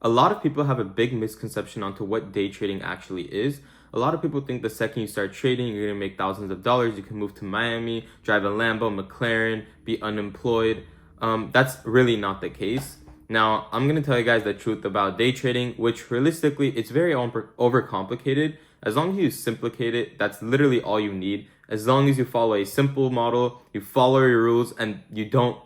A lot of people have a big misconception onto what day trading actually is. A lot of people think the second you start trading, you're gonna make thousands of dollars. You can move to Miami, drive a Lambo, McLaren, be unemployed. That's really not the case. Now, I'm gonna tell you guys the truth about day trading, which realistically, it's very overcomplicated. As long as you simplify it, that's literally all you need. As long as you follow a simple model, you follow your rules, and you don't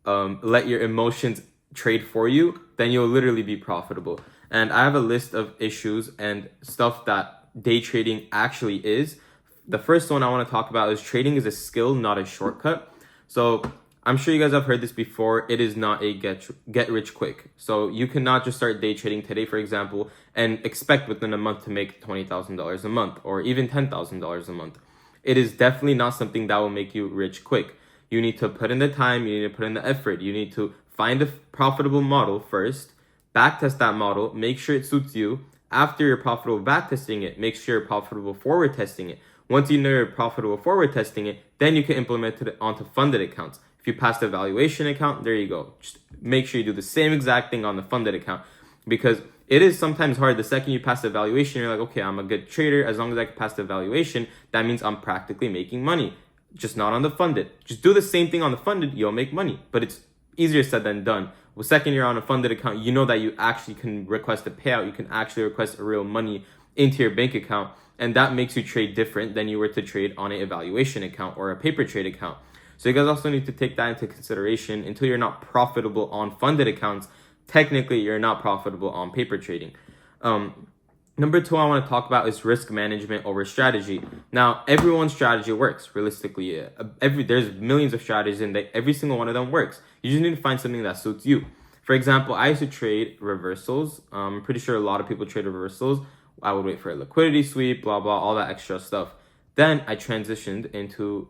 let your emotions trade for you, then you'll literally be profitable. And I have a list of issues and stuff that day trading actually is. The first one I want to talk about is trading is a skill, not a shortcut. So I'm sure you guys have heard this before. It is not a get rich quick. So you cannot just start day trading today, for example, and expect within a month to make $20,000 a month or even $10,000 a month. It is definitely not something that will make you rich quick. You need to put in the time, you need to put in the effort, you need to find a profitable model first, backtest that model, make sure it suits you. After you're profitable backtesting it, make sure you're profitable forward testing it. Once you know you're profitable forward testing it, then you can implement it onto funded accounts. If you pass the valuation account, there you go. Just make sure you do the same exact thing on the funded account, because it is sometimes hard. The second you pass the valuation, you're like, okay, I'm a good trader. As long as I can pass the valuation, that means I'm practically making money. Just not on the funded. Just do the same thing on the funded, you'll make money. But it's easier said than done. The second you're on a funded account, you know that you actually can request a payout. You can actually request real money into your bank account. And that makes you trade different than you were to trade on an evaluation account or a paper trade account. So you guys also need to take that into consideration. Until you're not profitable on funded accounts, technically you're not profitable on paper trading. Number two I want to talk about is risk management over strategy. Now, everyone's strategy works, realistically. There's millions of strategies and every single one of them works. You just need to find something that suits you. For example, I used to trade reversals. I'm pretty sure a lot of people trade reversals. I would wait for a liquidity sweep, blah, blah, all that extra stuff. Then I transitioned into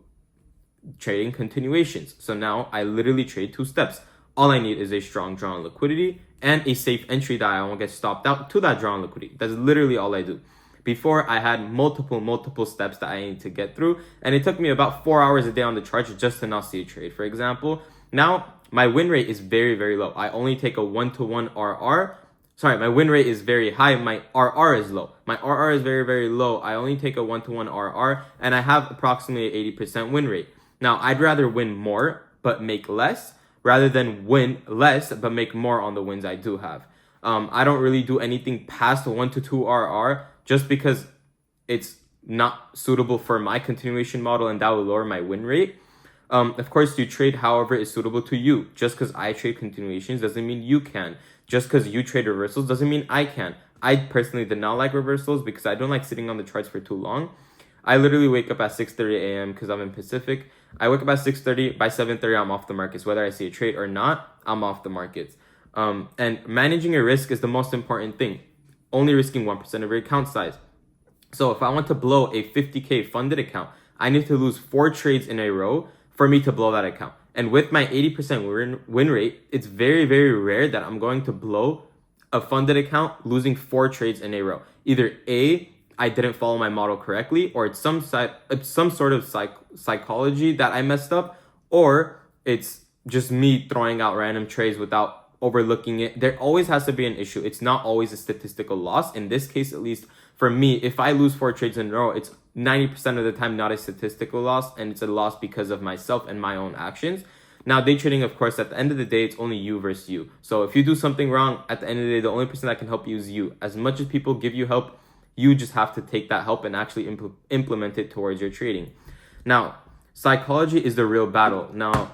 trading continuations. So now I literally trade two steps. All I need is a strong draw on liquidity and a safe entry that I won't get stopped out to that draw on liquidity. That's literally all I do. Before, I had multiple steps that I need to get through, and it took me about 4 hours a day on the charts just to not see a trade. For example, now my win rate is very, very low. I only take a 1-to-1 RR. Sorry, my win rate is very high. My RR is low. My RR is very, very low. I only take a 1-to-1 RR, and I have approximately 80% win rate. Now, I'd rather win more but make less, rather than win less but make more on the wins I do have. I don't really do anything past 1-to-2 RR just because it's not suitable for my continuation model, and that will lower my win rate. Of course, you trade however is suitable to you. Just because I trade continuations doesn't mean you can. Just because you trade reversals doesn't mean I can. I personally did not like reversals because I don't like sitting on the charts for too long. I literally wake up at 6:30 a.m. because I'm in Pacific. I wake up at 6:30. By 7:30, I'm off the markets. Whether I see a trade or not, I'm off the markets. And managing your risk is the most important thing. Only risking 1% of your account size. So if I want to blow a 50K funded account, I need to lose 4 trades in a row for me to blow that account. And with my 80% win rate, it's very, very rare that I'm going to blow a funded account losing 4 trades in a row. Either A, I didn't follow my model correctly, or it's some sort of psychology that I messed up, or it's just me throwing out random trades without overlooking it. There always has to be an issue. It's not always a statistical loss. In this case, at least for me, if I lose 4 trades in a row, it's 90% of the time not a statistical loss, and it's a loss because of myself and my own actions. Now, day trading, of course, at the end of the day, it's only you versus you. So if you do something wrong, at the end of the day, the only person that can help you is you. As much as people give you help, you just have to take that help and actually implement it towards your trading. Now, psychology is the real battle. Now,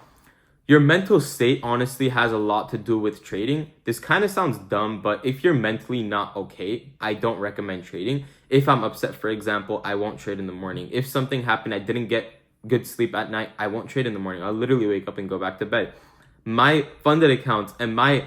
your mental state honestly has a lot to do with trading. This kind of sounds dumb, but if you're mentally not okay, I don't recommend trading. If I'm upset, for example, I won't trade in the morning. If something happened, I didn't get good sleep at night, I won't trade in the morning. I'll literally wake up and go back to bed. My funded accounts and my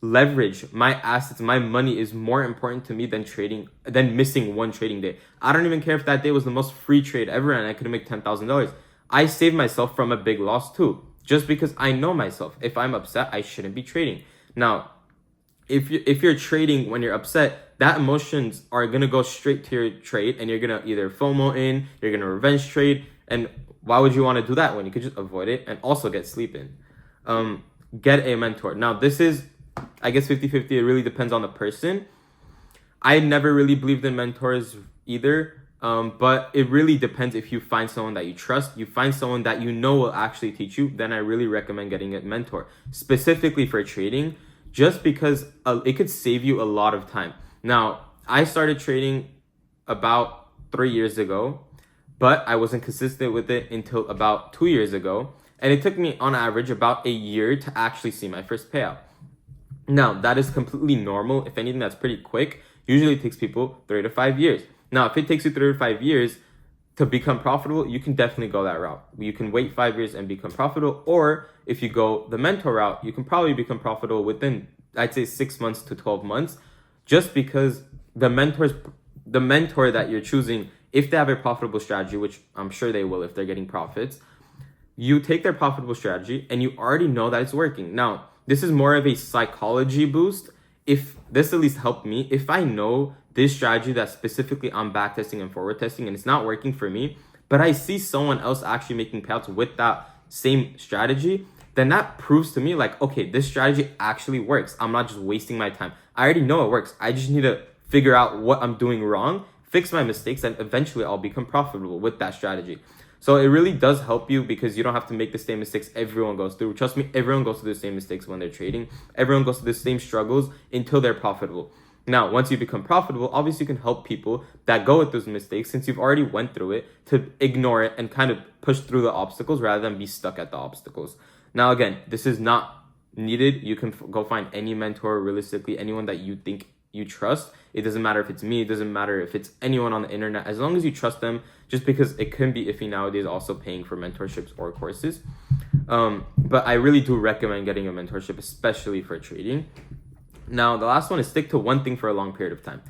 leverage, my assets, my money is more important to me than missing one trading day. I don't even care if that day was the most free trade ever and I could make $10,000. I saved myself from a big loss too, just because I know myself. If I'm upset, I shouldn't be trading. Now, if you're trading when you're upset, that emotions are gonna go straight to your trade, and you're gonna either FOMO in, you're gonna revenge trade, and why would you want to do that when you could just avoid it and also get sleep in? Get a mentor. Now, this is I guess 50-50. It really depends on the person. I never really believed in mentors either. But it really depends. If you find someone that you trust, you find someone that you know will actually teach you, then I really recommend getting a mentor, specifically for trading, just because it could save you a lot of time. Now, I started trading about 3 years ago, but I wasn't consistent with it until about 2 years ago. And it took me on average about a year to actually see my first payout. Now, that is completely normal. If anything, that's pretty quick. Usually it takes people 3 to 5 years. Now, if it takes you 3 to 5 years to become profitable, you can definitely go that route. You can wait 5 years and become profitable. Or if you go the mentor route, you can probably become profitable within, I'd say, 6 months to 12 months, just because the mentor that you're choosing, if they have a profitable strategy, which I'm sure they will if they're getting profits, you take their profitable strategy and you already know that it's working. Now, this is more of a psychology boost. If this at least helped me, if I know this strategy that's specifically on backtesting and forward testing and it's not working for me, but I see someone else actually making payouts with that same strategy, then that proves to me like, okay, this strategy actually works. I'm not just wasting my time. I already know it works. I just need to figure out what I'm doing wrong, fix my mistakes, and eventually I'll become profitable with that strategy. So it really does help you because you don't have to make the same mistakes everyone goes through. Trust me, everyone goes through the same mistakes when they're trading. Everyone goes through the same struggles until they're profitable. Now, once you become profitable, obviously you can help people that go with those mistakes, since you've already went through it, to ignore it and kind of push through the obstacles rather than be stuck at the obstacles. Now, again, this is not needed. You can go find any mentor, realistically, anyone that you think you trust. It doesn't matter if it's me, it doesn't matter if it's anyone on the internet, as long as you trust them, just because it can be iffy nowadays also paying for mentorships or courses. But I really do recommend getting a mentorship, especially for trading. Now, the last one is stick to one thing for a long period of time.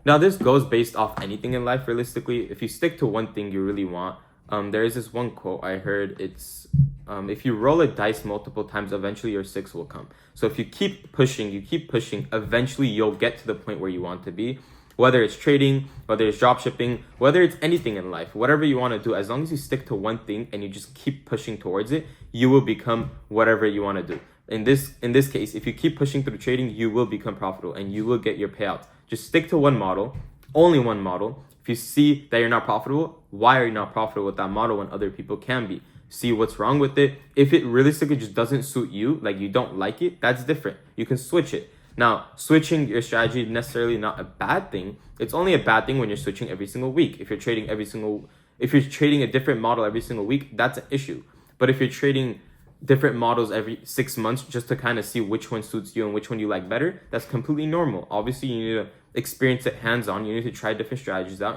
Now, this goes based off anything in life, realistically. If you stick to one thing you really want, there is this one quote I heard. It's, if you roll a dice multiple times, eventually your six will come. So if you keep pushing, eventually you'll get to the point where you want to be. Whether it's trading, whether it's drop shipping, whether it's anything in life, whatever you want to do, as long as you stick to one thing and you just keep pushing towards it, you will become whatever you want to do. In this case, if you keep pushing through trading, you will become profitable and you will get your payouts. Just stick to one model, only one model. If you see that you're not profitable, why are you not profitable with that model when other people can be? See what's wrong with it. If it realistically just doesn't suit you, like you don't like it, that's different. You can switch it. Now, switching your strategy is necessarily not a bad thing. It's only a bad thing when you're switching every single week. If you're trading a different model every single week, that's an issue. But if you're trading different models every 6 months just to kind of see which one suits you and which one you like better, that's completely normal. Obviously, you need to experience it hands-on. You need to try different strategies out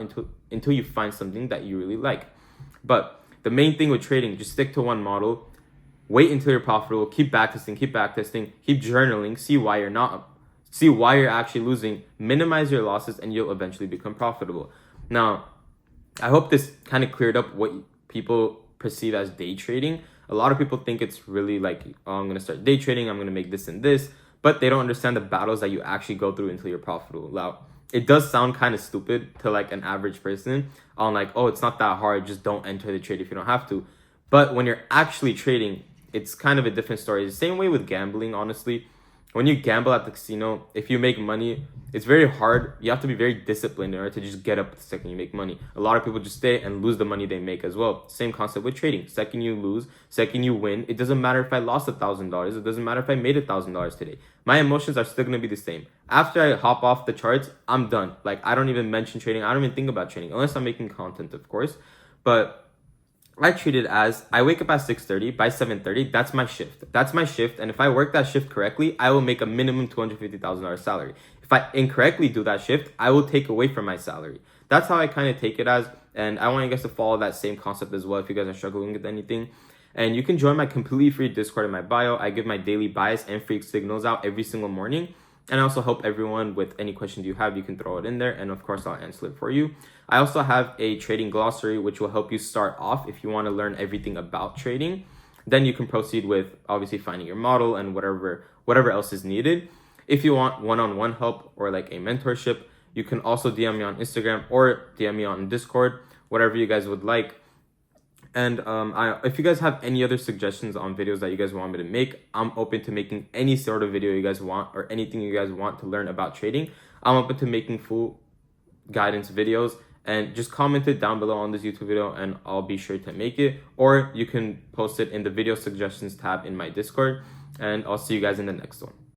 until you find something that you really like. But the main thing with trading, just stick to one model. Wait until you're profitable. Keep backtesting, keep journaling, see why you're actually losing, minimize your losses, and you'll eventually become profitable. Now, I hope this kind of cleared up what people perceive as day trading. A lot of people think it's really like, oh, I'm going to start day trading, I'm going to make this and this, but they don't understand the battles that you actually go through until you're profitable. Now, it does sound kind of stupid to like an average person on like, oh, it's not that hard, just don't enter the trade if you don't have to. But when you're actually trading, it's kind of a different story. It's the same way with gambling, honestly. When you gamble at the casino, if you make money, it's very hard. You have to be very disciplined in order to just get up the second you make money. A lot of people just stay and lose the money they make as well. Same concept with trading. Second you lose, second you win. It doesn't matter if I lost $1,000. It doesn't matter if I made $1,000 today. My emotions are still going to be the same. After I hop off the charts, I'm done. Like, I don't even mention trading. I don't even think about trading unless I'm making content, of course. But I treat it as I wake up at 6:30, by 7:30, that's my shift. And if I work that shift correctly, I will make a minimum $250,000 salary. If I incorrectly do that shift, I will take away from my salary. That's how I kind of take it as, and I want you guys to follow that same concept as well if you guys are struggling with anything. And you can join my completely free Discord in my bio. I give my daily bias and freak signals out every single morning. And I also help everyone with any questions you have. You can throw it in there, and of course I'll answer it for you. I also have a trading glossary which will help you start off if you want to learn everything about trading. Then you can proceed with obviously finding your model and whatever else is needed. If you want one-on-one help or like a mentorship, you can also DM me on Instagram or DM me on Discord, whatever you guys would like. And if you guys have any other suggestions on videos that you guys want me to make, I'm open to making any sort of video you guys want, or anything you guys want to learn about trading. I'm open to making full guidance videos, and just comment it down below on this YouTube video and I'll be sure to make it, or you can post it in the video suggestions tab in my Discord, and I'll see you guys in the next one.